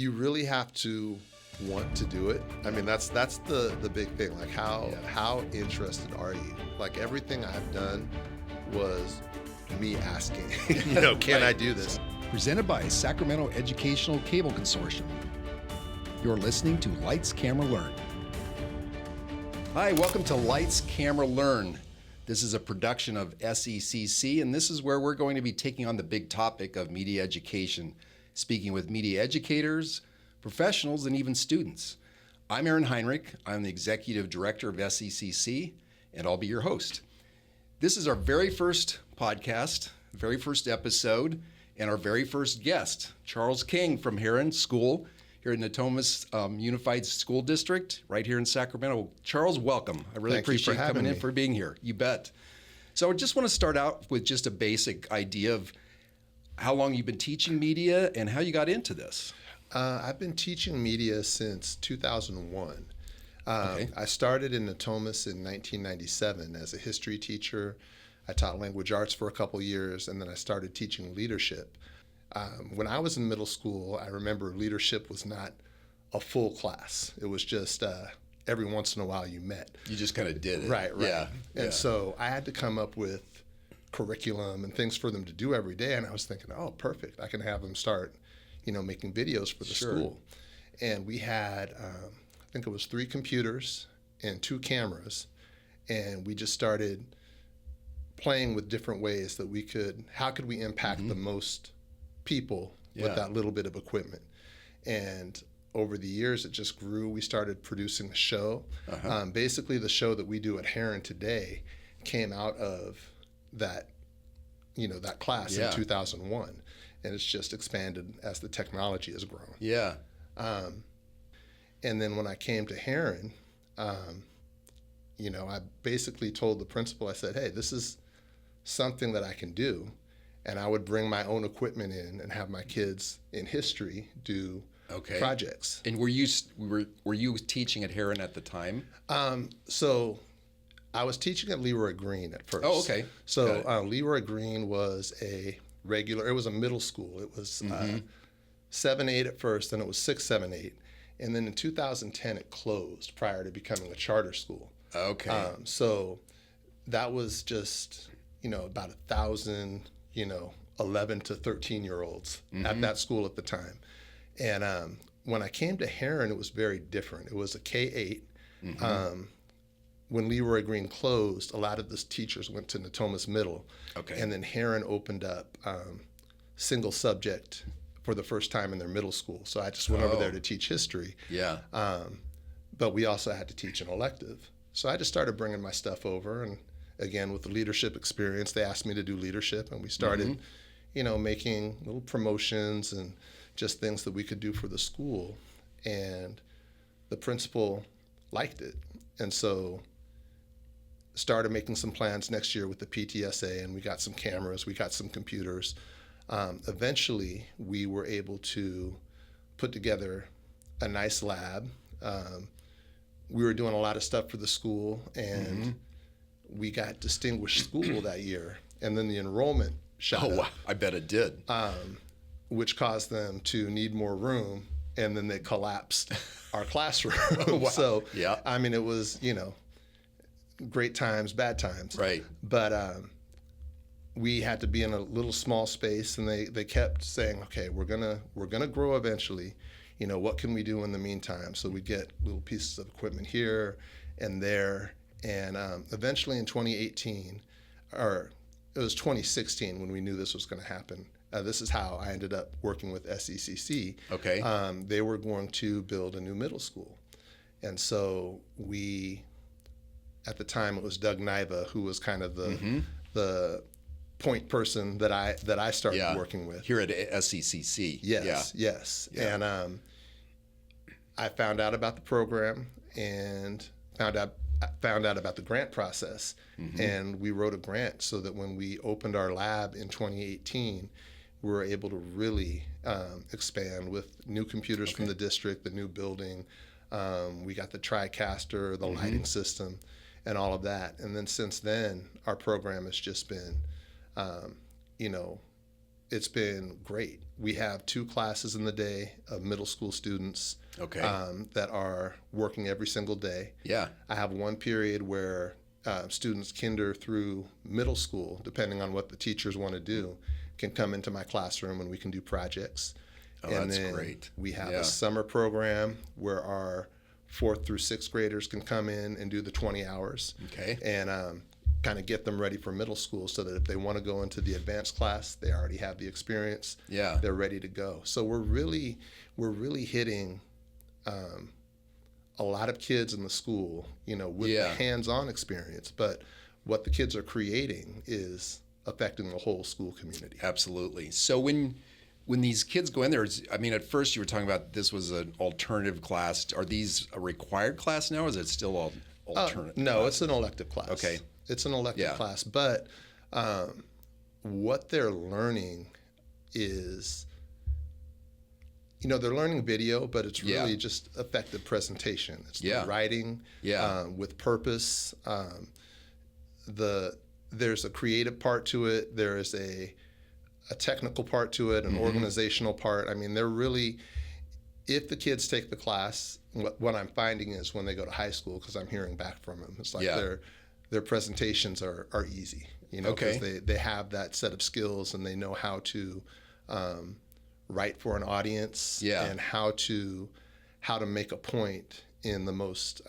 you really have to want to do it. I mean, that's the big thing. Like how interested are you? Like everything I've done was me asking, can I do this? Presented by Sacramento Educational Cable Consortium. You're listening to Lights, Camera, Learn. Hi, welcome to Lights, Camera, Learn. This is a production of SECC, and this is where we're going to be taking on the big topic of media education, speaking with media educators, professionals, and even students. I'm Allan Hinderstein. I'm the Executive Director of SECC, and I'll be your host. This is our very first podcast, very first episode, and our very first guest, Charles King from Heron School, here in Natomas Unified School District, right here in Sacramento. Charles, welcome. I really appreciate you coming in for being here. You bet. So I just want to start out with just a basic idea of how long you've been teaching media and how you got into this. I've been teaching media since 2001. Okay. I started in Natomas in 1997 as a history teacher. I taught language arts for a couple years, and then I started teaching leadership. When I was in middle school, I remember leadership was not a full class. It was just every once in a while you met. You just kind of did it. Right. Yeah. And so I had to come up with curriculum and things for them to do every day, and I was thinking, oh, perfect. I can have them start, making videos for the school. And we had, I think it was 3 computers and 2 cameras, and we just started playing with different ways that how could we impact the most people with that little bit of equipment. And over the years, it just grew. We started producing a show. Basically, the show that we do at Heron today came out of that, that class in 2001. And it's just expanded as the technology has grown. Yeah. And then when I came to Heron, I basically told the principal, I said, hey, this is something that I can do. And I would bring my own equipment in and have my kids in history do projects. And were you teaching at Heron at the time? So I was teaching at Leroy Green at first. Oh, okay. So Leroy Green was it was a middle school. It was 7-8 at first, then it was 6-7-8. And then in 2010, it closed prior to becoming a charter school. Okay. So that was just, about 1,000, 11 to 13-year-olds at that school at the time. And when I came to Heron, it was very different. It was a K-8. When Leroy Green closed, a lot of the teachers went to Natomas Middle. Okay. And then Heron opened up single subject for the first time in their middle school. So I just went over there to teach history. Yeah. But we also had to teach an elective. So I just started bringing my stuff over. And again, with the leadership experience, they asked me to do leadership. And we started, making little promotions and just things that we could do for the school. And the principal liked it. And so started making some plans next year with the PTSA, and we got some cameras, we got some computers. Eventually, we were able to put together a nice lab. We were doing a lot of stuff for the school, and we got distinguished school that year. And then the enrollment shot up. Wow. I bet it did. Which caused them to need more room, and then they collapsed our classroom. Wow. So, yeah. I mean, it was, great times, bad times. Right. But we had to be in a little small space, and they kept saying, okay, we're gonna grow eventually. What can we do in the meantime? So we get little pieces of equipment here and there, and eventually in 2018, or it was 2016 when we knew this was going to happen. This is how I ended up working with SECC. Okay. They were going to build a new middle school, and so at the time it was Doug Niva who was kind of the point person that I started working with here at SECC. Yes. Yeah. And I found out about the program and found out about the grant process, and we wrote a grant so that when we opened our lab in 2018, we were able to really expand with new computers from the district, the new building. We got the TriCaster, the lighting system, and all of that. And then since then, our program has just been, it's been great. We have 2 classes in the day of middle school students that are working every single day. Yeah. I have one period where students kinder through middle school, depending on what the teachers want to do, can come into my classroom and we can do projects. Oh, and that's then great. We have a summer program where our 4th through 6th graders can come in and do the 20 hours. Okay. And kind of get them ready for middle school so that if they want to go into the advanced class, they already have the experience. Yeah. They're ready to go. So we're really hitting a lot of kids in the school, with the hands-on experience. But what the kids are creating is affecting the whole school community. Absolutely. So when these kids go in there, at first you were talking about this was an alternative class. Are these a required class now, or is it still all alternative? No, it's an elective class. Okay. It's an elective class. But what they're learning is, they're learning video, but it's really just effective presentation. It's the writing with purpose. There's a creative part to it. There is a technical part to it, an organizational part. They're really, if the kids take the class, what I'm finding is when they go to high school, because I'm hearing back from them, it's like their presentations are easy, because they have that set of skills and they know how to write for an audience and how to make a point in the most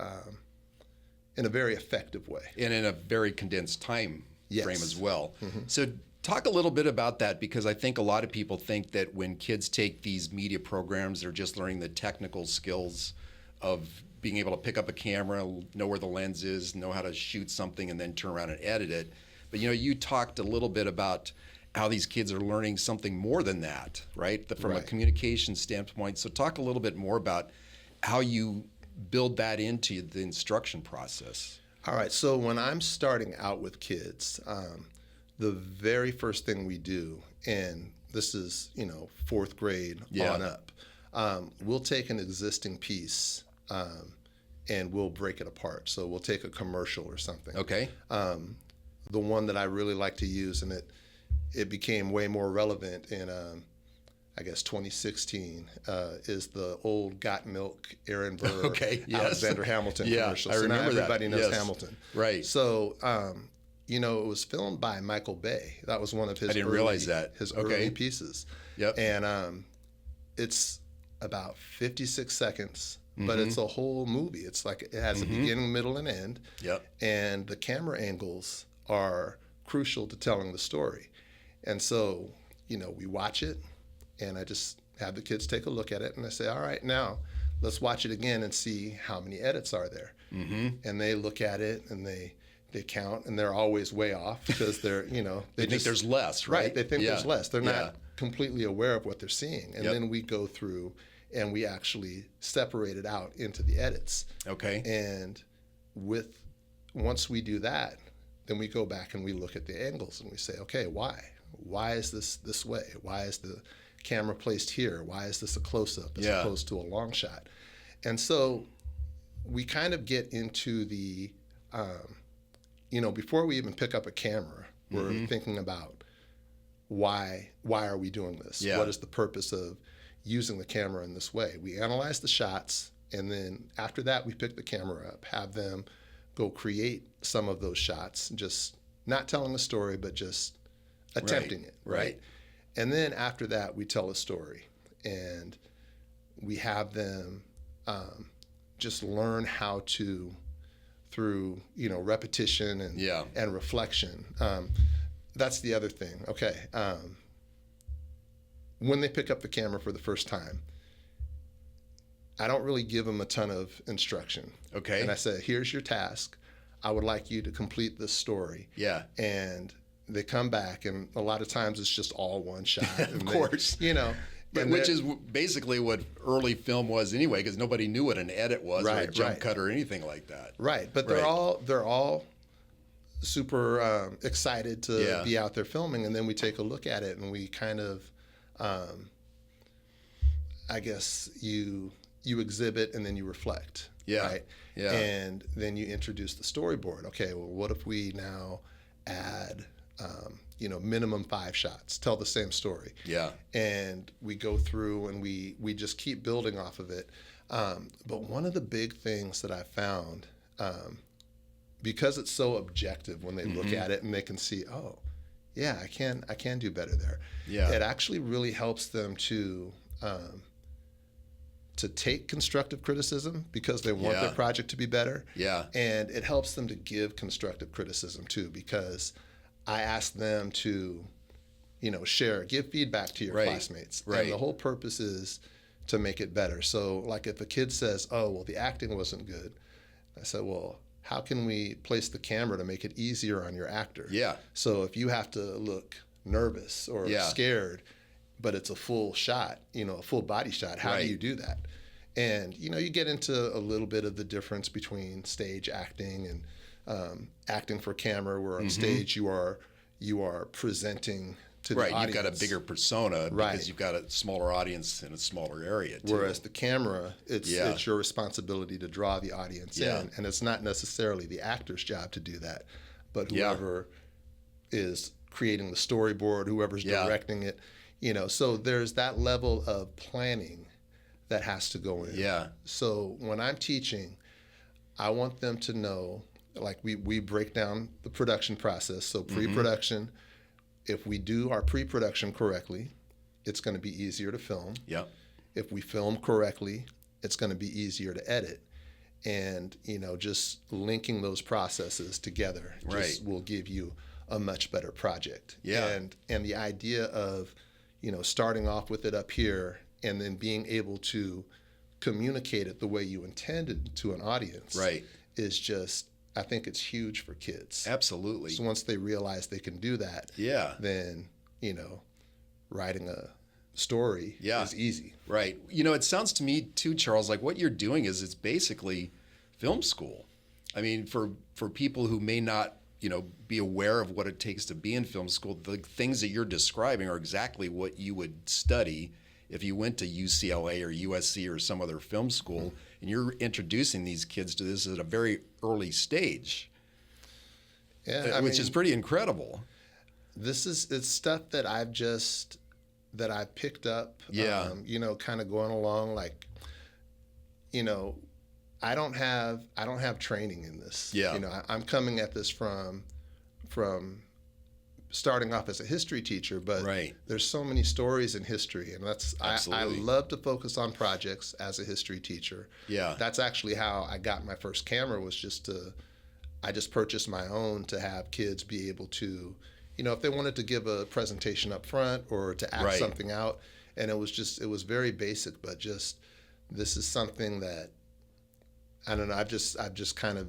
in a very effective way and in a very condensed time frame as well. So talk a little bit about that, because I think a lot of people think that when kids take these media programs, they're just learning the technical skills of being able to pick up a camera, know where the lens is, know how to shoot something, and then turn around and edit it. But you talked a little bit about how these kids are learning something more than that, right? From a communication standpoint. So talk a little bit more about how you build that into the instruction process. All right. So when I'm starting out with kids, the very first thing we do, and this is, 4th grade on up, we'll take an existing piece and we'll break it apart. So we'll take a commercial or something. Okay. The one that I really like to use, and it became way more relevant in, I guess, 2016, is the old Got Milk, Aaron Burr, Alexander Hamilton commercial. I remember so now everybody that. knows Hamilton. Right. So, it was filmed by Michael Bay. That was one of his early pieces. Yep. And it's about 56 seconds, but it's a whole movie. It's like it has a beginning, middle, and end. Yep. And the camera angles are crucial to telling the story. And so, we watch it, and I just have the kids take a look at it, and I say, all right, now let's watch it again and see how many edits are there. And they look at it, and they count, and they're always way off because they're, they think there's less, right? Right, they think there's less. They're not completely aware of what they're seeing. And then we go through and we actually separate it out into the edits. Okay. And once we do that, then we go back and we look at the angles and we say, okay, why? Why is this way? Why is the camera placed here? Why is this a close-up as opposed to a long shot? And so we kind of get into the, before we even pick up a camera, we're thinking about why are we doing this? What is the purpose of using the camera in this way? We analyze the shots, and then after that, we pick the camera up, have them go create some of those shots, just not telling a story, but just attempting it, right? And then after that, we tell a story, and we have them just learn how to, through repetition and reflection. That's the other thing. Okay, when they pick up the camera for the first time, I don't really give them a ton of instruction. Okay. And I say, here's your task. I would like you to complete this story. Yeah. And they come back, and a lot of times it's just all one shot. Of course. But which is basically what early film was anyway, because nobody knew what an edit was, or a jump cut or anything like that. Right. But they're all super excited to be out there filming, and then we take a look at it, and we kind of, I guess you exhibit and then you reflect. Yeah. Right. Yeah. And then you introduce the storyboard. Okay. Well, what if we now add minimum 5 shots, tell the same story. Yeah. And we go through and we just keep building off of it. But one of the big things that I found, because it's so objective when they look at it and they can see, oh, yeah, I can do better there. Yeah. It actually really helps them to take constructive criticism because they want their project to be better. Yeah. And it helps them to give constructive criticism too, because I ask them to, give feedback to your classmates. Right. And the whole purpose is to make it better. So like if a kid says, oh, well, the acting wasn't good, I said, well, how can we place the camera to make it easier on your actor? Yeah. So if you have to look nervous or scared, but it's a full shot, a full body shot, how do you do that? And, you get into a little bit of the difference between stage acting and acting for camera, where on stage you are presenting to the audience. You've got a bigger persona because you've got a smaller audience in a smaller area too. Whereas the camera, it's your responsibility to draw the audience in, and it's not necessarily the actor's job to do that, but whoever is creating the storyboard, whoever's directing it, so there's that level of planning that has to go in. Yeah. So when I'm teaching, I want them to know, like we break down the production process. So pre-production, if we do our pre-production correctly, it's going to be easier to film. Yeah. If we film correctly, it's going to be easier to edit. And, just linking those processes together just will give you a much better project. Yeah. And the idea of, starting off with it up here and then being able to communicate it the way you intended to an audience is just, I think it's huge for kids. Absolutely. So once they realize they can do that, then, writing a story is easy. Right. It sounds to me too, Charles, like what you're doing is it's basically film school. I mean, for people who may not, be aware of what it takes to be in film school, the things that you're describing are exactly what you would study if you went to UCLA or USC or some other film school, and you're introducing these kids to this at a very early stage, which is pretty incredible. It's stuff that I've picked up, kind of going along, like, I don't have training in this. Yeah. I'm coming at this from starting off as a history teacher, but there's so many stories in history, and I love to focus on projects as a history teacher. Yeah. That's actually how I got my first camera, was I just purchased my own to have kids be able to, if they wanted to give a presentation up front or to act something out, and it was very basic, but this is something that, I don't know, I've just kind of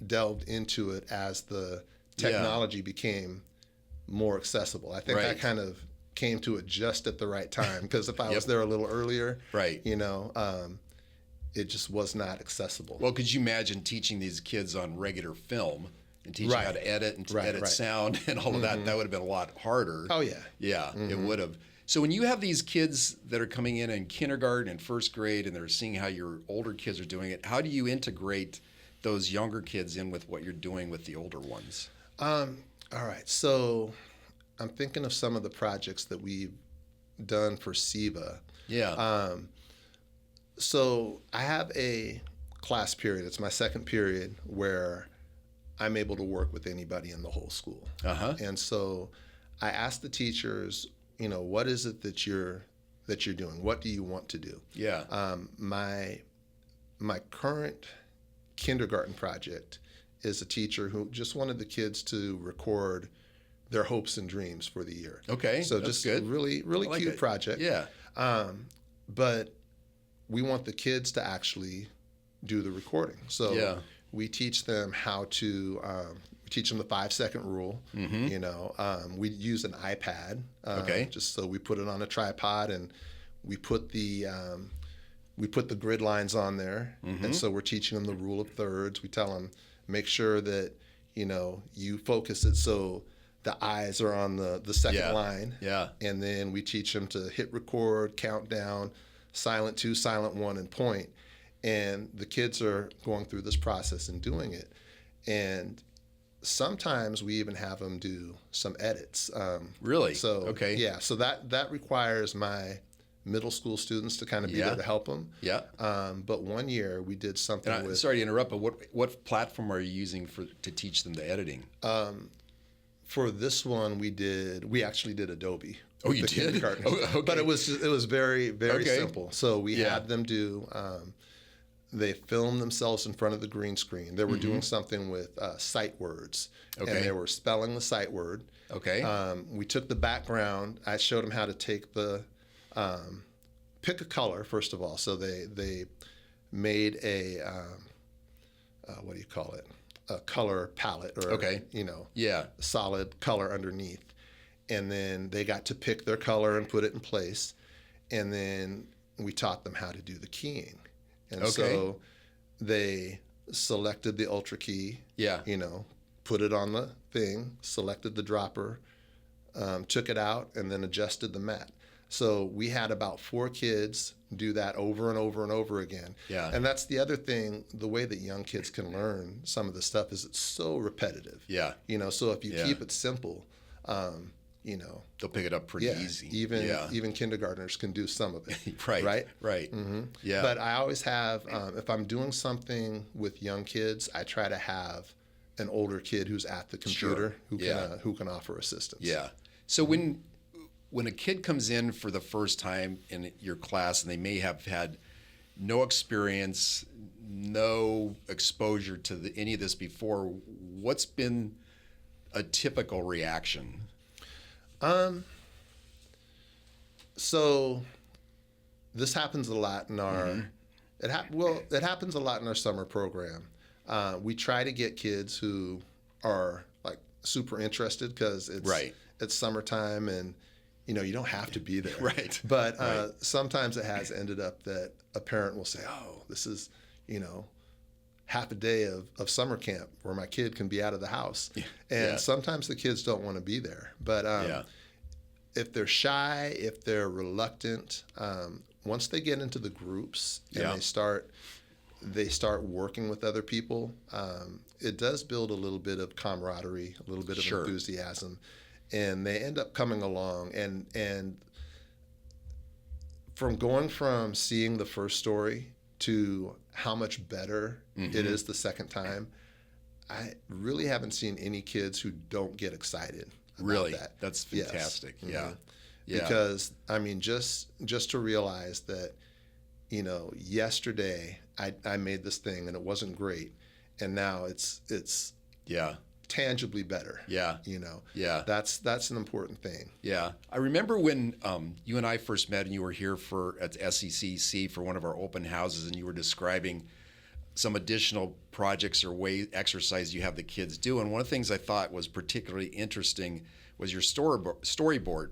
delved into it as the technology became more accessible. I think I kind of came to it just at the right time, because if I was there a little earlier, it just was not accessible. Well, could you imagine teaching these kids on regular film and teaching how to edit and edit sound and all of that? That would have been a lot harder. Oh, yeah. Yeah, it would have. So when you have these kids that are coming in kindergarten and first grade, and they're seeing how your older kids are doing it, how do you integrate those younger kids in with what you're doing with the older ones? All right. So I'm thinking of some of the projects that we've done for SEVA. Yeah. So I have a class period. It's my second period where I'm able to work with anybody in the whole school. And so I ask the teachers, what is it that you're doing? What do you want to do? Yeah. My current kindergarten project is a teacher who just wanted the kids to record their hopes and dreams for the year. Okay. So just good. Really like cute project. Yeah. But we want the kids to actually do the recording. So we teach them how to teach them the 5-second rule. We use an iPad. Just so we put it on a tripod, and we put the grid lines on there. And so we're teaching them the rule of thirds. We tell them, make sure that, you focus it so the eyes are on the second line. Yeah. And then we teach them to hit record, count down, silent 2, silent 1, and point. And the kids are going through this process and doing it. And sometimes we even have them do some edits. Really? So Okay. yeah, so that requires my middle school students to kind of be Yeah. there to help them. Yeah. But one year we did something And with. sorry to interrupt, but what platform are you using to teach them the editing? For this one, we actually did Adobe. Oh, with you the did? kindergartners. Oh, okay. But it was very, very Okay. simple. So we Yeah. had them do. They filmed themselves in front of the green screen. They were doing something with sight words, Okay. and they were spelling the sight word. Okay. We took the background. I showed them how to take the pick a color first of all. So they made a what do you call it? A color palette, or Okay. Yeah. solid color underneath. And then they got to pick their color and put it in place. And then we taught them how to do the keying. And Okay. so they selected the ultra key, Yeah. put it on the thing, selected the dropper, took it out, and then adjusted the mat. So we had about 4 kids do that over and over and over again. Yeah. And that's the other thing, the way that young kids can learn some of the stuff is it's so repetitive. Yeah. So if you Yeah. keep it simple, They'll pick it up pretty easy. even kindergartners can do some of it. Right. Right? Right. Mm-hmm. Yeah. But I always have, if I'm doing something with young kids, I try to have an older kid who's at the computer who can offer assistance. Yeah. So when a kid comes in for the first time in your class and they may have had no experience, no exposure to any of this before, what's been a typical reaction? So this happens a lot in our it happens a lot in our summer program. We try to get kids who are like super interested because it's summertime and you don't have to be there. Right. But sometimes it has ended up that a parent will say, "Oh, this is half a day of summer camp where my kid can be out of the house." And sometimes the kids don't want to be there. But if they're shy, if they're reluctant, once they get into the groups and they start working with other people, it does build a little bit of camaraderie, a little bit of enthusiasm, and they end up coming along. And from seeing the first story to how much better it is the second time, I really haven't seen any kids who don't get excited about that. That's fantastic. Yes. Yeah. Yeah. Because I mean, just to realize that, yesterday I made this thing and it wasn't great, and now it's tangibly better. Yeah. Yeah. That's an important thing. Yeah. I remember when you and I first met and you were here at SECC for one of our open houses, and you were describing some additional projects or exercise you have the kids do. And one of the things I thought was particularly interesting was your storyboard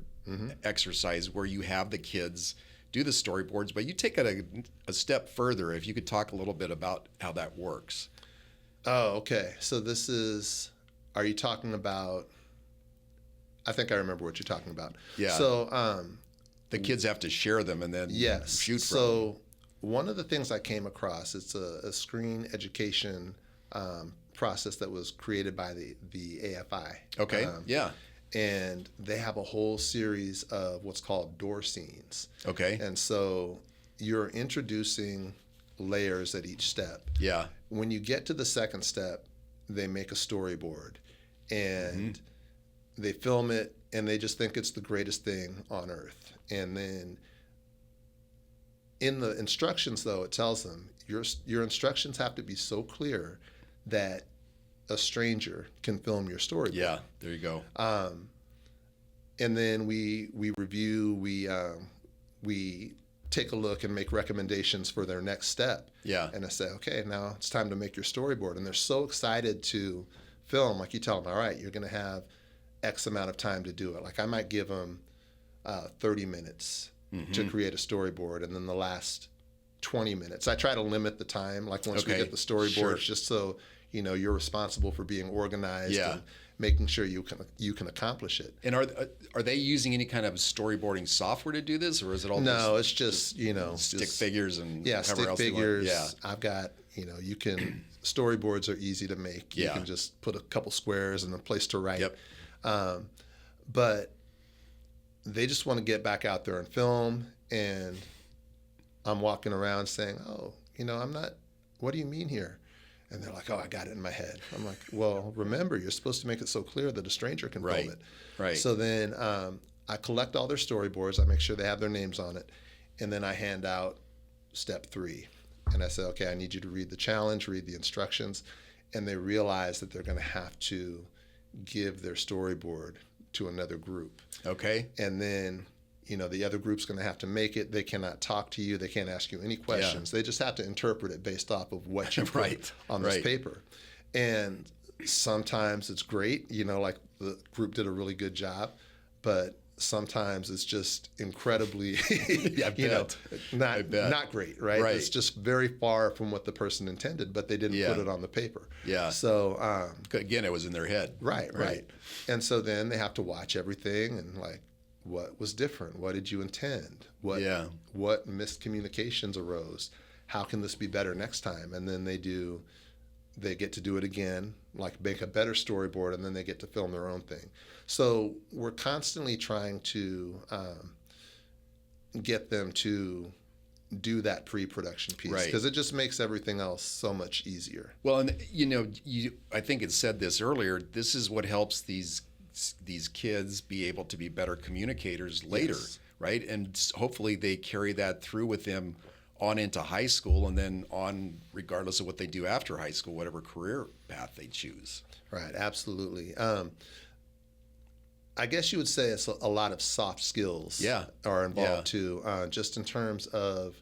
exercise, where you have the kids do the storyboards, but you take it a step further. If you could talk a little bit about how that works. Oh, okay. So are you talking about, I think I remember what you're talking about. Yeah. So the kids have to share them and then shoot from them. So one of the things I came across, it's a screen education process that was created by the AFI. Okay. And they have a whole series of what's called door scenes. Okay. And so you're introducing layers at each step. Yeah. When you get to the second step, they make a storyboard and they film it, and they just think it's the greatest thing on earth. And then in the instructions, though, it tells them your instructions have to be so clear that a stranger can film your storyboard. Yeah, there you go. And then we review, we take a look and make recommendations for their next step. Yeah. And I say, okay, now it's time to make your storyboard. And they're so excited to film. Like, you tell them, all right, you're going to have X amount of time to do it. Like, I might give them 30 minutes to create a storyboard, and then the last 20 minutes. I try to limit the time, like once we get the storyboards, just so you're responsible for being organized and making sure you can accomplish it. And are they using any kind of storyboarding software to do this, or is it all No, it's just stick figures and stick figures. Yeah. I've got You can, storyboards are easy to make. You can just put a couple squares and a place to write. Yep. But they just want to get back out there and film. And I'm walking around saying, oh, I'm not, what do you mean here? And they're like, oh, I got it in my head. I'm like, well, remember, you're supposed to make it so clear that a stranger can film it. Right. So then I collect all their storyboards. I make sure they have their names on it. And then I hand out step 3. And I say, okay, I need you to read the challenge, read the instructions. And they realize that they're going to have to give their storyboard to another group. Okay. And then, the other group's going to have to make it. They cannot talk to you. They can't ask you any questions. They just have to interpret it based off of what you put on this paper. And sometimes it's great, like the group did a really good job, but sometimes it's just incredibly, not great, right? It's just very far from what the person intended, but they didn't put it on the paper. Yeah. So again, it was in their head. Right. And so then they have to watch everything and like, what was different? What did you intend? What miscommunications arose? How can this be better next time? And then they get to do it again, like make a better storyboard, and then they get to film their own thing. So we're constantly trying to get them to do that pre-production piece because it just makes everything else so much easier. Well, and I think it said this earlier, this is what helps these kids be able to be better communicators later, right? And hopefully they carry that through with them on into high school and then on regardless of what they do after high school, whatever career path they choose. Right, absolutely. I guess you would say it's a lot of soft skills are involved too, just in terms of,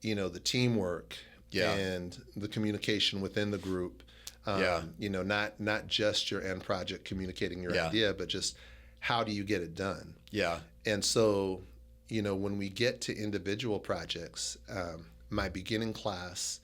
the teamwork and the communication within the group. Not just your end project communicating your idea, but just how do you get it done? Yeah. And so, when we get to individual projects, my beginning class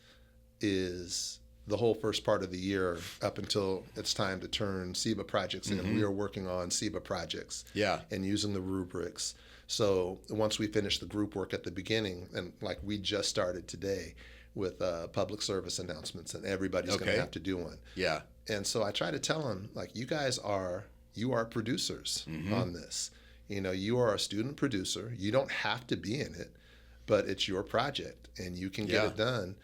is the whole first part of the year up until it's time to turn SEVA projects in. We are working on SEVA projects and using the rubrics. So once we finish the group work at the beginning, and like we just started today with public service announcements, and everybody's going to have to do one. Yeah. And so I try to tell them, like, you are producers on this. You are a student producer. You don't have to be in it, but it's your project, and you can get it done.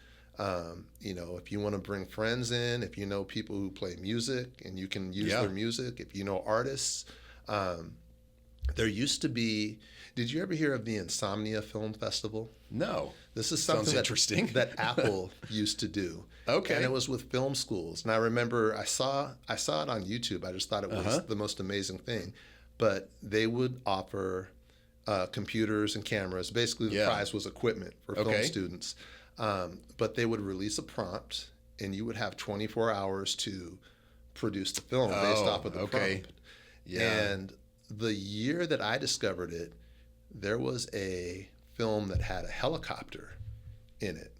If you want to bring friends in, if you know people who play music and you can use their music, if you know artists, there used to be, did you ever hear of the Insomnia Film Festival? No. This is something interesting that Apple used to do. Okay. And it was with film schools. And I remember I saw it on YouTube. I just thought it was the most amazing thing. But they would offer computers and cameras. Basically, the prize was equipment for film students. But they would release a prompt, and you would have 24 hours to produce the film based off of the prompt. Yeah. And the year that I discovered it, there was a film that had a helicopter in it.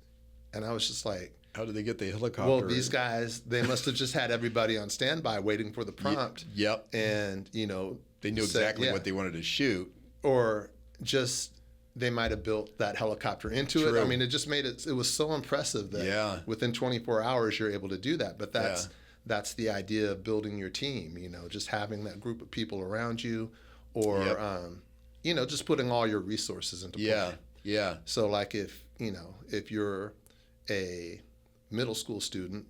And I was just like, how did they get the helicopter? Well, these guys, they must have just had everybody on standby waiting for the prompt. Yep. And, they knew exactly what they wanted to shoot. Or just they might have built that helicopter into it. I mean, it just made it was so impressive that within 24 hours you're able to do that. But that's the idea of building your team, just having that group of people around you, or just putting all your resources into play. Yeah. So like if you're a middle school student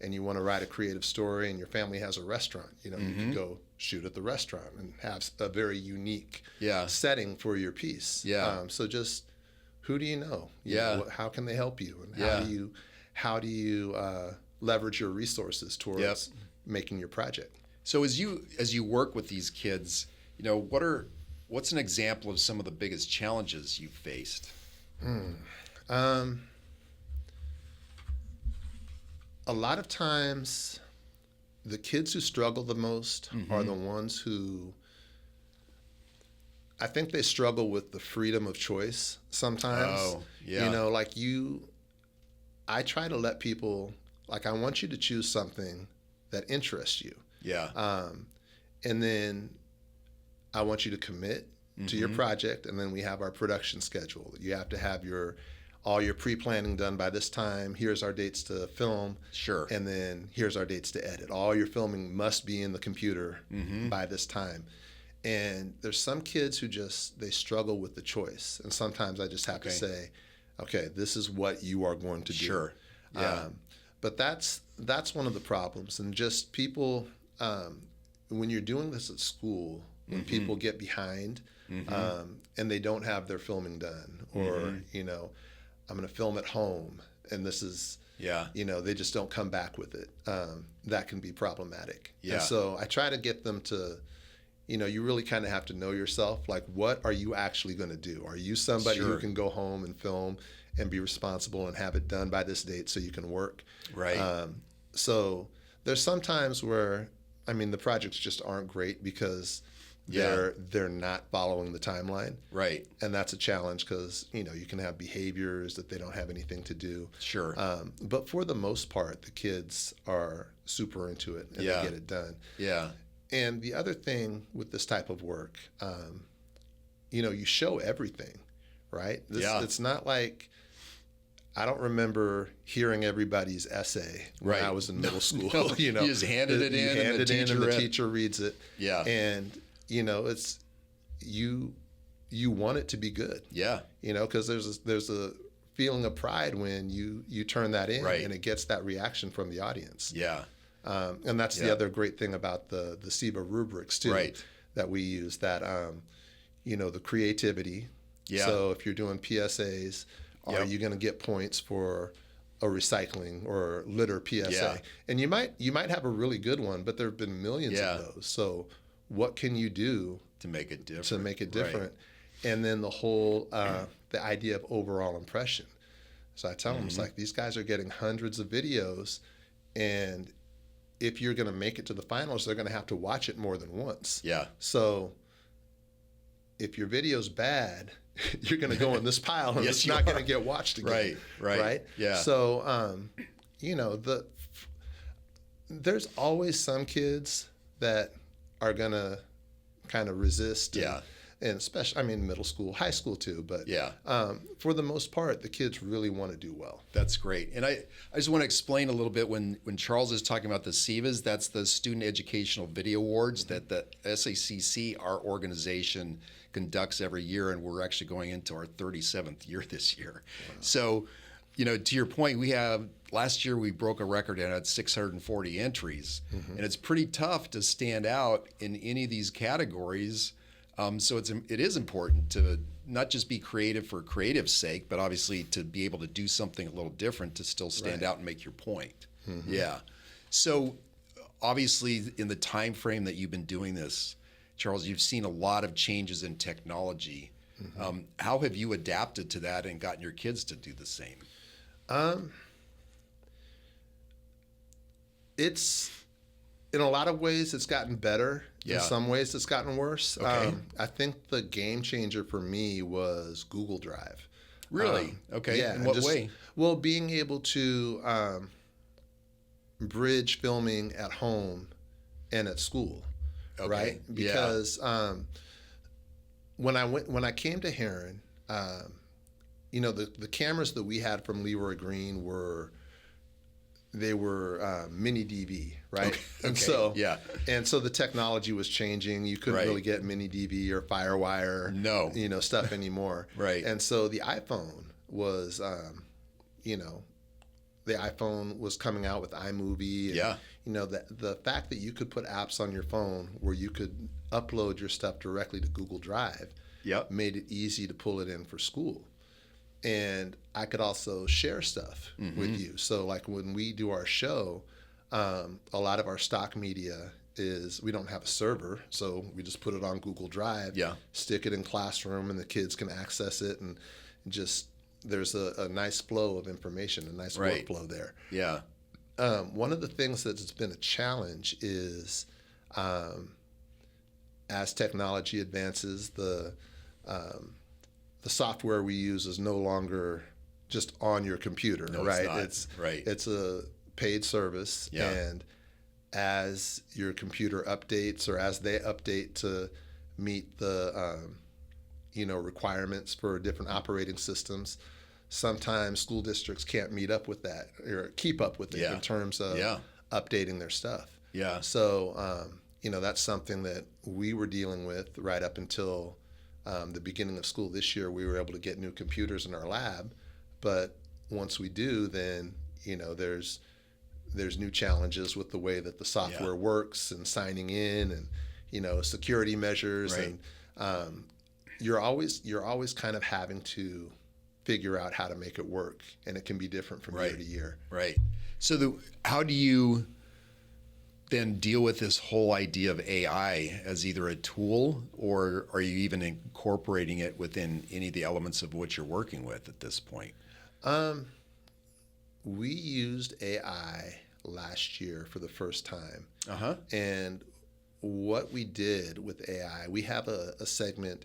and you want to write a creative story and your family has a restaurant, you can go shoot at the restaurant and have a very unique setting for your piece. So just who do you know? How can they help you? And how do you leverage your resources towards making your project? So as you work with these kids, what's an example of some of the biggest challenges you've faced? A lot of times, the kids who struggle the most are the ones who, I think they struggle with the freedom of choice sometimes. Oh, yeah. I try to let people, I want you to choose something that interests you. Yeah. And then I want you to commit to your project, and then we have our production schedule. You have to have all your pre-planning done by this time. Here's our dates to film. Sure. And then here's our dates to edit. All your filming must be in the computer by this time. And there's some kids who they struggle with the choice. And sometimes I just have to say, okay, this is what you are going to do. Sure. Yeah. But that's one of the problems. And just people, when you're doing this at school, when people get behind and they don't have their filming done, or, I'm going to film at home, and this is, they just don't come back with it. That can be problematic. Yeah. And so I try to get them to, you really kind of have to know yourself. Like, what are you actually going to do? Are you somebody who can go home and film and be responsible and have it done by this date so you can work? Right. So there's some times where, the projects just aren't great because they're not following the timeline. Right. And that's a challenge because, you can have behaviors that they don't have anything to do. Sure. But for the most part, the kids are super into it and they get it done. Yeah. And the other thing with this type of work, you show everything, right? It's not like, I don't remember hearing everybody's essay when I was in middle school. No, you just handed it in, and the teacher reads it. Yeah. And it's you want it to be good. Yeah. Because there's a feeling of pride when you turn that in and it gets that reaction from the audience. Yeah. And that's the other great thing about the SEVA rubrics too, that we use, that the creativity. Yeah. So if you're doing PSAs, are you going to get points for a recycling or litter PSA? Yeah. And you might have a really good one, but there have been millions of those. So what can you do to make it different? Right. And then the whole the idea of overall impression. So I tell them, it's like, these guys are getting hundreds of videos, and if you're going to make it to the finals, they're going to have to watch it more than once. Yeah. So if your video's bad, you're going to go in this pile, and it's not going to get watched again. Right. Yeah. So, there's always some kids that are going to kind of resist. Yeah. And especially, middle school, high school too. But for the most part, the kids really want to do well. That's great. And I just want to explain a little bit, when Charles is talking about the SEVAs, that's the Student Educational Video Awards that the SACC, our organization, conducts every year. And we're actually going into our 37th year this year. Wow. So, to your point, last year we broke a record and had 640 entries. And it's pretty tough to stand out in any of these categories. So it is important to not just be creative for creative's sake, but obviously to be able to do something a little different to still stand out and make your point. Yeah. So obviously, in the time frame that you've been doing this, Charles, you've seen a lot of changes in technology. How have you adapted to that and gotten your kids to do the same? It's, in a lot of ways, it's gotten better. Yeah. In some ways, it's gotten worse. Okay. I think the game changer for me was Google Drive. Really? Okay. Yeah. In what way? Well, being able to bridge filming at home and at school, right? Because when I came to Heron, the cameras that we had from Leroy Green were mini DV, right? And so the technology was changing. You couldn't really get mini DV or FireWire, stuff anymore. Right. And so the iPhone was, the iPhone was coming out with iMovie. And, the fact that you could put apps on your phone where you could upload your stuff directly to Google Drive made it easy to pull it in for school. And I could also share stuff with you. So like when we do our show, a lot of our stock media is, we don't have a server, so we just put it on Google Drive, stick it in Classroom, and the kids can access it, and just there's a nice flow of information, a nice workflow there. Yeah. One of the things that's been a challenge is as technology advances, the software we use is no longer just on your computer, right? It's a paid service, and as your computer updates, or as they update to meet the requirements for different operating systems, sometimes school districts can't meet up with that or keep up with it in terms of updating their stuff. Yeah. So, that's something that we were dealing with right up until the beginning of school this year. We were able to get new computers in our lab, but once we do, then, there's new challenges with the way that the software works and signing in and, security measures. Right. And you're always kind of having to figure out how to make it work, and it can be different from year to year. Right. So how do you then deal with this whole idea of AI as either a tool, or are you even incorporating it within any of the elements of what you're working with at this point? We used AI last year for the first time. And what we did with AI, we have a segment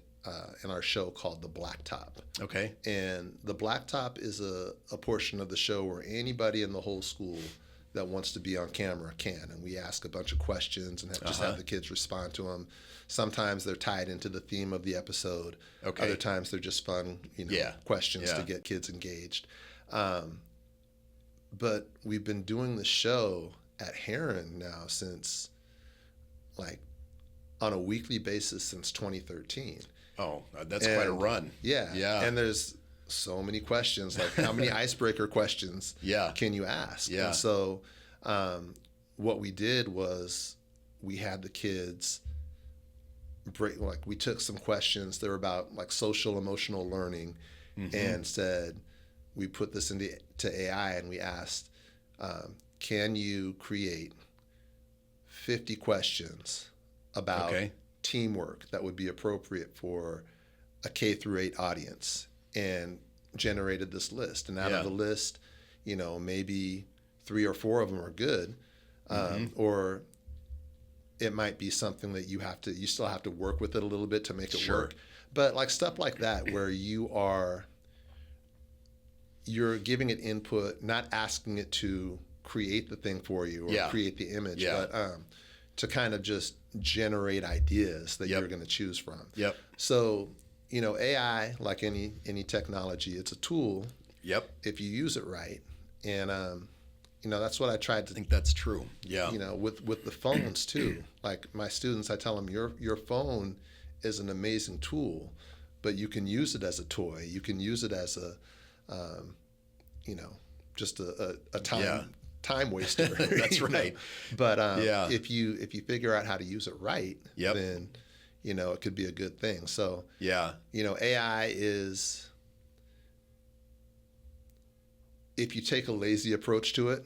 in our show called the Blacktop. Okay. And the Blacktop is a portion of the show where anybody in the whole school that wants to be on camera can. And we ask a bunch of questions and just have the kids respond to them. Sometimes they're tied into the theme of the episode. Okay. Other times they're just fun, questions to get kids engaged. But we've been doing the show at Heron now since, on a weekly basis since 2013. Oh, that's quite a run. Yeah. And there's so many questions, like how many icebreaker questions can you ask? Yeah. And so what we did was we had the kids we took some questions that were about social emotional learning and said, we put this into AI and we asked, can you create 50 questions about teamwork that would be appropriate for a K-8 audience, and generated this list. And out of the list, maybe 3 or 4 of them are good, or it might be something that you still have to work with it a little bit to make it work. But stuff like that where you're giving it input, not asking it to create the thing for you or create the image, but to kind of just generate ideas that you're going to choose from. So, AI, like any technology, it's a tool. If you use it right. And, that's what I tried to think that's true. With the phones too. Like my students, I tell them your phone is an amazing tool, but you can use it as a toy. You can use it as just a time waster. That's right. But if you figure out how to use it right, then it could be a good thing. So AI is, if you take a lazy approach to it,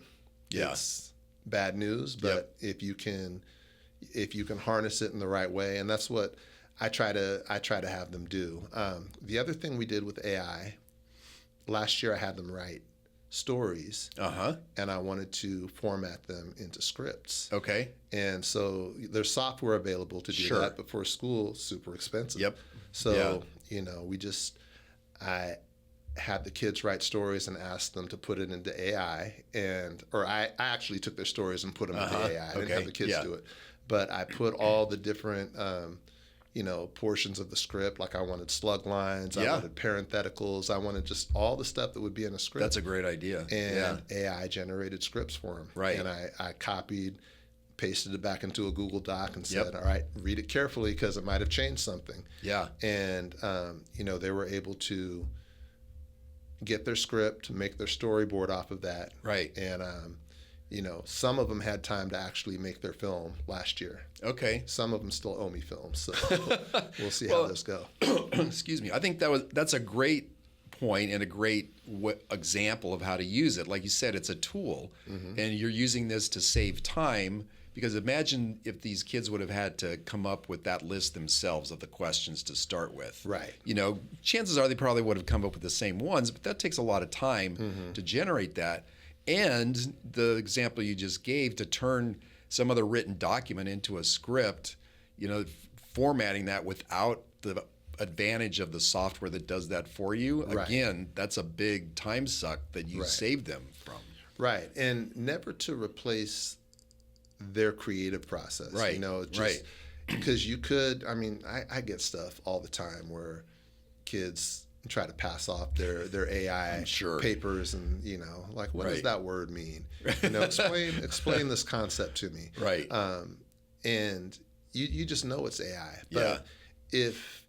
it's bad news. But if you can harness it in the right way, and that's what I try to have them do. The other thing we did with AI last year, I had them write stories, and I wanted to format them into scripts. Okay. And so there's software available to do that, but for school, super expensive. So I had the kids write stories and asked them to put it into AI, or I actually took their stories and put them into AI. I didn't have the kids do it, but I put all the different portions of the script. Like I wanted slug lines, I wanted parentheticals, I wanted just all the stuff that would be in a script. That's a great idea. And AI generated scripts for them. Right. And I copied, pasted it back into a Google Doc and said, all right, read it carefully because it might have changed something. And, they were able to get their script, make their storyboard off of that. Right. And, some of them had time to actually make their film last year. Okay. Some of them still owe me films, so we'll see how this goes. Excuse me. I think that's a great point and a great example of how to use it. Like you said, it's a tool, and you're using this to save time. Because imagine if these kids would have had to come up with that list themselves of the questions to start with. Right. Chances are they probably would have come up with the same ones, but that takes a lot of time to generate that. And the example you just gave, to turn some other written document into a script, formatting that without the advantage of the software that does that for you, again, that's a big time suck that you saved them from. Right. And never to replace their creative process. Right. Because you could, I get stuff all the time where kids try to pass off their AI Sure. papers, and like, what does Right. that word mean? Explain this concept to me. Right. And you just know it's AI. Yeah. But if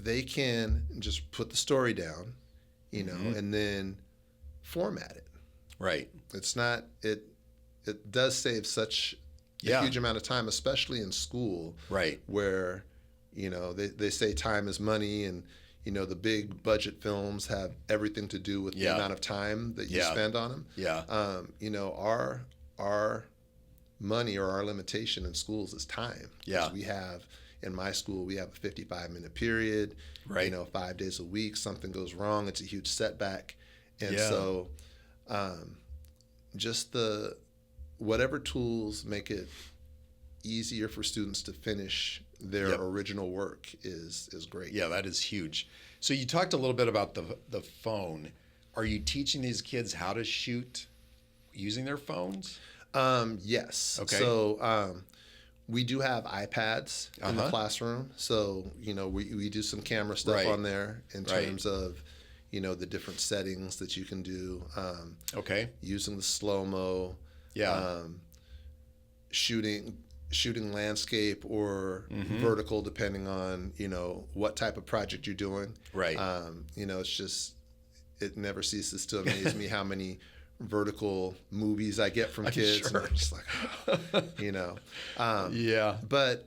they can just put the story down, and then format it. Right. It's not it does save such a huge amount of time, especially in school. Right. Where, they say time is money, and the big budget films have everything to do with the amount of time that you spend on them. Yeah. Our money, or our limitation in schools, is time. Yeah. We have, in my school, we have a 55-minute period. Right. 5 days a week. Something goes wrong, it's a huge setback. And Yeah. so just whatever tools make it easier for students to finish their original work is great. Yeah, that is huge. So you talked a little bit about the phone. Are you teaching these kids how to shoot using their phones? Yes. Okay. So we do have iPads in the classroom. So, we do some camera stuff Right. on there in Right. terms of, the different settings that you can do. Okay. Using the slow-mo. Yeah. Shooting landscape or vertical, depending on, what type of project you're doing. Right. It's just, it never ceases to amaze me how many vertical movies I get from kids. Sure. And I'm just like, Yeah. But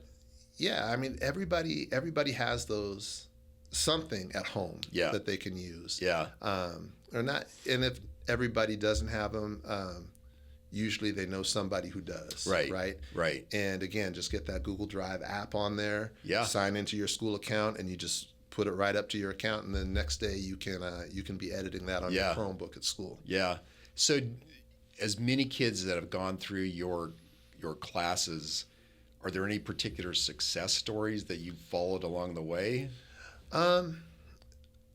yeah, I mean, everybody has those, something at home that they can use. Yeah. Or not, and if everybody doesn't have them, usually they know somebody who does. Right. Right. Right. And again, just get that Google Drive app on there. Yeah. Sign into your school account, and you just put it right up to your account, and then next day you can be editing that on your Chromebook at school. Yeah. So, as many kids that have gone through your classes, are there any particular success stories that you've followed along the way?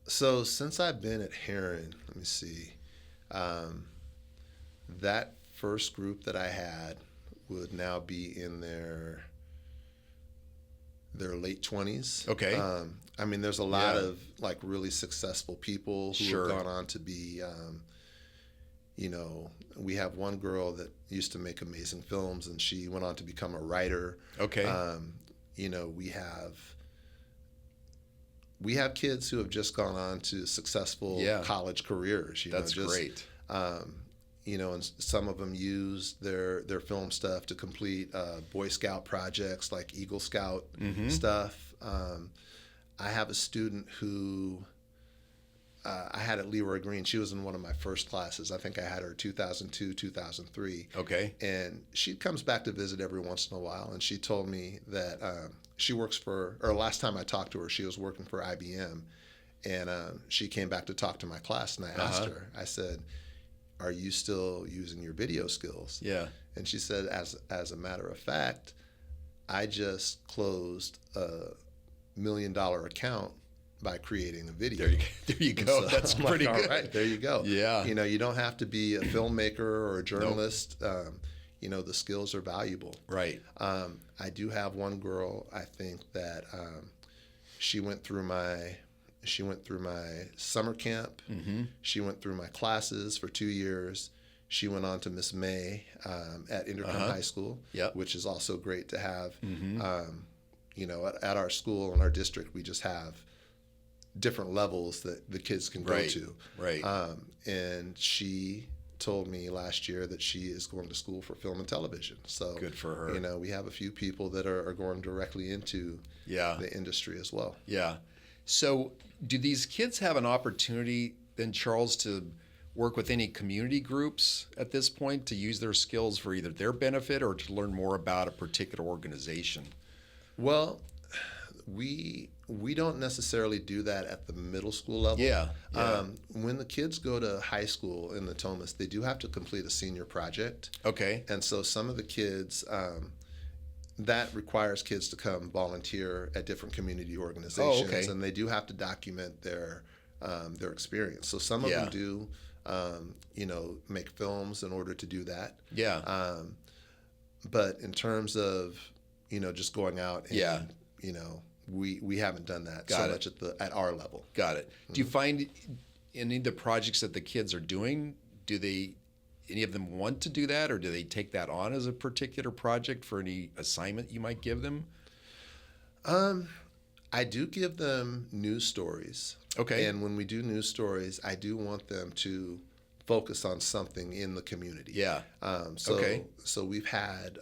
So since I've been at Heron, let me see, that first group that I had would now be in their late 20s. Okay. I mean, there's a lot of like really successful people who have gone on to be, we have one girl that used to make amazing films, and she went on to become a writer. Okay. We have kids who have just gone on to successful college careers. That's great. And some of them use their film stuff to complete Boy Scout projects, like Eagle Scout stuff. I have a student who I had at Leroy Green. She was in one of my first classes. I think I had her 2002, 2003. Okay. And she comes back to visit every once in a while, and she told me that she works for, or last time I talked to her, she was working for IBM, and she came back to talk to my class, and I asked her, I said, are you still using your video skills? Yeah. And she said, as a matter of fact, I just closed $1 million account by creating a video. There you go. So, That's pretty good. All right, there you go. Yeah. You don't have to be a filmmaker or a journalist. Nope. The skills are valuable. Right. I do have one girl, I think, that she went through my summer camp. Mm-hmm. She went through my classes for 2 years. She went on to Miss May at Intercom High School, which is also great to have. Mm-hmm. At our school and our district, we just have different levels that the kids can go to. Right. And she told me last year that she is going to school for film and television. So good for her. We have a few people that are going directly into the industry as well. Yeah. So do these kids have an opportunity then, Charles, to work with any community groups at this point to use their skills for either their benefit or to learn more about a particular organization? Well, we don't necessarily do that at the middle school level. Yeah. When the kids go to high school in the Thomas, they do have to complete a senior project. Okay. And so some of the kids, that requires kids to come volunteer at different community organizations, and they do have to document their experience. So some of them do, make films in order to do that. Yeah. But in terms of, just going out and, we haven't done that much at our level. Got it. Do you find any of the projects that the kids are doing, any of them want to do that, or do they take that on as a particular project for any assignment you might give them? I do give them news stories. Okay. And when we do news stories, I do want them to focus on something in the community. Yeah. So we've had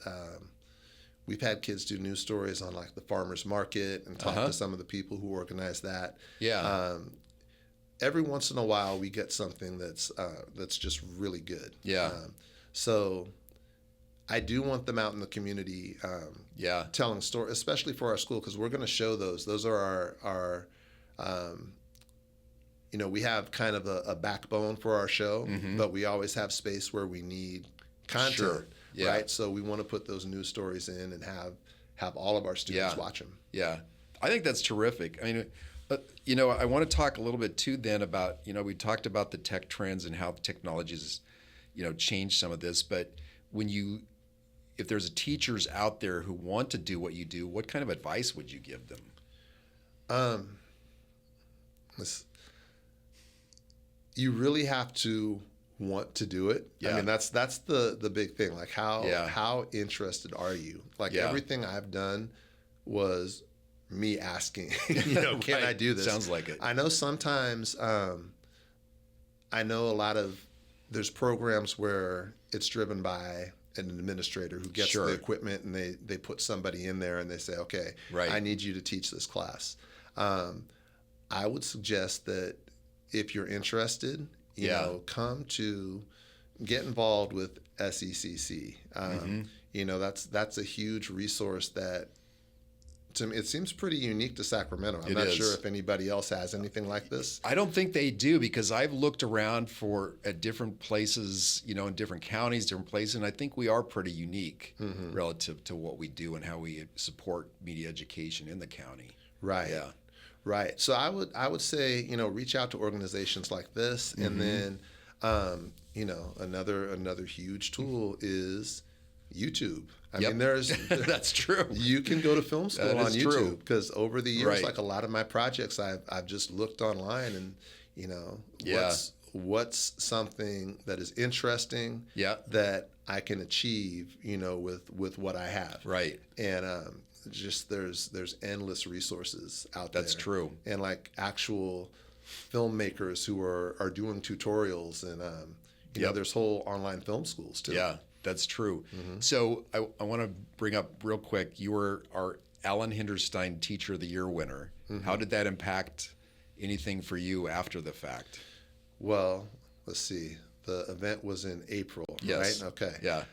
kids do news stories on like the farmers market and talk to some of the people who organize that. Yeah. Every once in a while, we get something that's just really good. Yeah. So I do want them out in the community, telling stories, especially for our school, because we're going to show those. Those are our we have kind of a backbone for our show, but we always have space where we need content, right? So we want to put those news stories in and have all of our students watch them. Yeah, I think that's terrific. I mean, I want to talk a little bit too then about, we talked about the tech trends and how technologies, changed some of this, but if there's teachers out there who want to do what you do, what kind of advice would you give them? You really have to want to do it. Yeah. I mean, that's the big thing. Like how interested are you? Like everything I've done was me asking, can I do this? Sounds like it. I know sometimes, there's programs where it's driven by an administrator who gets the equipment and they put somebody in there and they say, okay, I need you to teach this class. I would suggest that if you're interested, get involved with SECC. That's a huge resource that, to me, it seems pretty unique to Sacramento. I'm not sure if anybody else has anything like this. I don't think they do, because I've looked around at different places, in different counties, different places, and I think we are pretty unique relative to what we do and how we support media education in the county. Right. Yeah. Right. So I would say, reach out to organizations like this, and then, another huge tool is YouTube. I mean, that's true. You can go to film school on YouTube, because over the years, like a lot of my projects, I've just looked online and, what's something that is interesting that I can achieve, with what I have. Right. And, there's endless resources out there. That's true. And like actual filmmakers who are doing tutorials, and there's whole online film schools too. Yeah, that's true. So I want to bring up real quick, you were our Allan Hinderstein Teacher of the Year winner. How did that impact anything for you after the fact? Well, let's see. The event was in April, right? Okay. Yeah.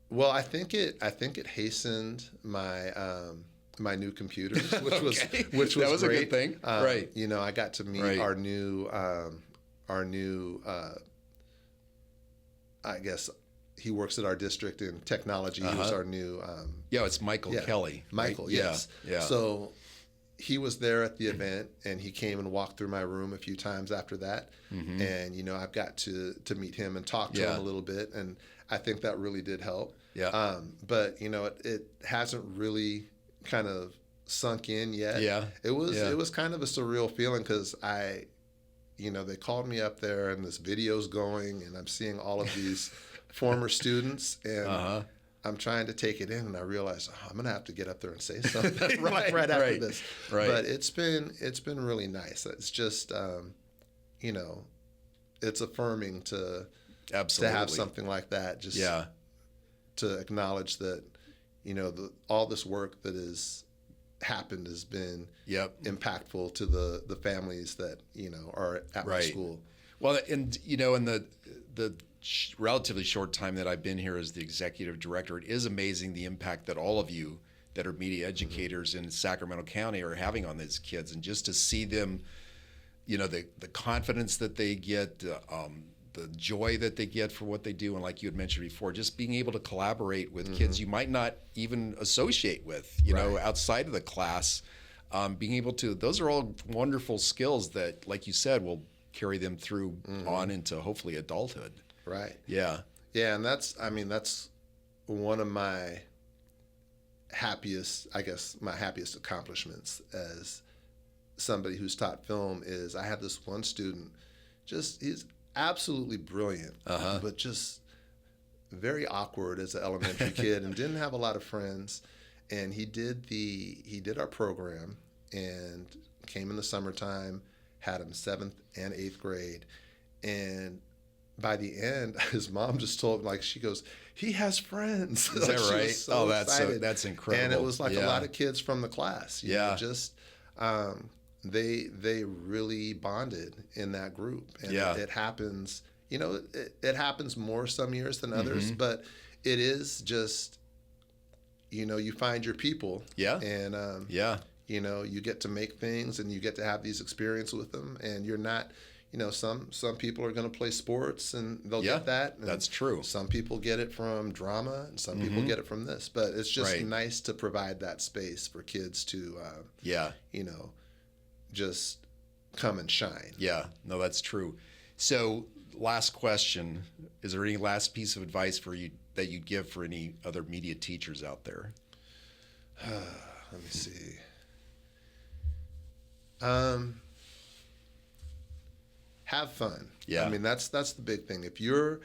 Well, I think it hastened my my new computers, which was that was great. A good thing, right? I got to meet our new I guess he works at our district in technology. He was our new it's Michael Kelly. Michael, right? yes. Yeah. So he was there at the event, and he came and walked through my room a few times after that. And I've got to meet him and talk to him a little bit, and I think that really did help. Yeah. But it hasn't really kind of sunk in yet. Yeah. It was kind of a surreal feeling, because they called me up there and this video's going and I'm seeing all of these former students, and I'm trying to take it in, and I realize I'm gonna have to get up there and say something right after this. Right. But it's been really nice. It's just it's affirming to have something like that. Just to acknowledge that all this work that has happened has been impactful to the families that are at my school. Well, and in the relatively short time that I've been here as the executive director, it is amazing the impact that all of you that are media educators in Sacramento County are having on these kids, and just to see them, the confidence that they get, the joy that they get for what they do, and like you had mentioned before, just being able to collaborate with kids you might not even associate with, outside of the class, being able to, those are all wonderful skills that, like you said, will carry them through on into hopefully adulthood. Right. Yeah. Yeah, and that's one of my my happiest accomplishments as somebody who's taught film is I had this one student, he's absolutely brilliant, but just very awkward as an elementary kid and didn't have a lot of friends. And he did our program and came in the summertime, had him 7th and 8th grade. And by the end, his mom just told him, she goes, he has friends. Is that right? So that's incredible. And it was a lot of kids from the class. You know, they really bonded in that group. And it happens, it happens more some years than others, but it is just, you find your people. Yeah. And, you get to make things and you get to have these experiences with them, and you're not, some people are going to play sports and they'll get that. And that's true. Some people get it from drama and some people get it from this, but it's just nice to provide that space for kids to, just come and shine. Yeah, no, that's true. So last question, is there any last piece of advice for you that you'd give for any other media teachers out there? Let me see. Have fun. Yeah. I mean, that's the big thing. If you're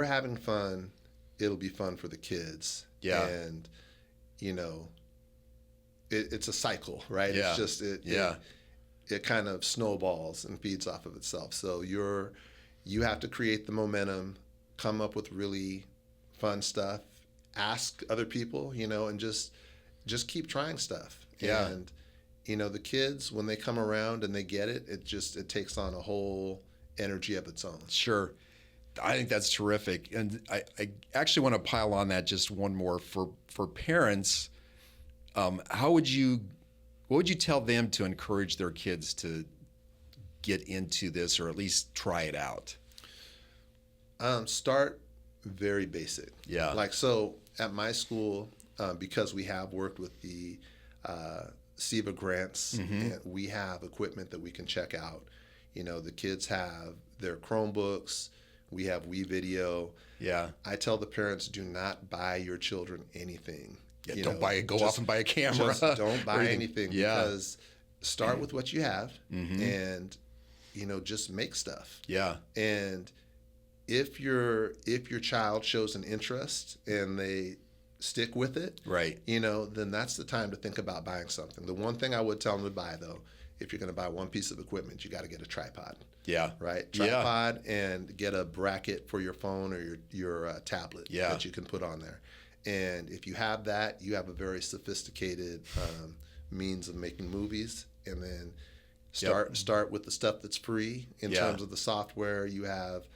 having fun, it'll be fun for the kids. Yeah. And, it's a cycle, right? Yeah. It's just, it kind of snowballs and feeds off of itself. So you have to create the momentum, come up with really fun stuff, ask other people, and just keep trying stuff. Yeah. And, the kids, when they come around and they get it, it takes on a whole energy of its own. Sure. I think that's terrific. And I actually want to pile on that just one more for parents. What would you tell them to encourage their kids to get into this, or at least try it out? Start very basic. Yeah. So at my school, because we have worked with the SEVA grants, and we have equipment that we can check out. The kids have their Chromebooks. We have WeVideo. Yeah. I tell the parents, do not buy your children anything. Yeah, don't go off and buy a camera. Just don't buy anything, because start with what you have and, just make stuff. Yeah. And if your child shows an interest and they stick with it, right? Then that's the time to think about buying something. The one thing I would tell them to buy, though, if you're going to buy one piece of equipment, you got to get a tripod. Yeah. Right? Tripod and get a bracket for your phone or your tablet that you can put on there. And if you have that, you have a very sophisticated means of making movies. And then start with the stuff that's free in terms of the software. You have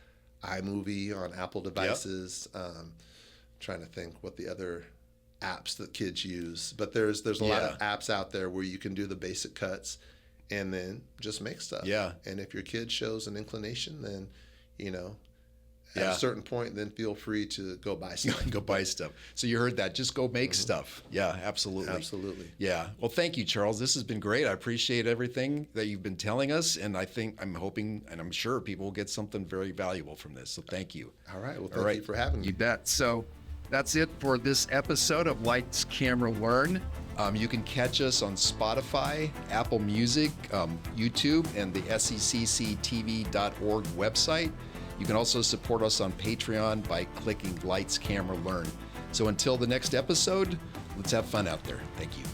iMovie on Apple devices. Trying to think what the other apps that kids use, but there's a lot of apps out there where you can do the basic cuts and then just make stuff. Yeah. And if your kid shows an inclination, then at a certain point, then feel free to go buy stuff. Go buy stuff. So you heard that. Just go make stuff. Yeah, absolutely. Absolutely. Yeah. Well, thank you, Charles. This has been great. I appreciate everything that you've been telling us, and I'm hoping and I'm sure people will get something very valuable from this. So thank you. All right. Well, thank you for having me. You bet. So that's it for this episode of Lights, Camera, Learn. You can catch us on Spotify, Apple Music, YouTube, and the secctv.org website. You can also support us on Patreon by clicking Lights, Camera, Learn. So until the next episode, let's have fun out there. Thank you.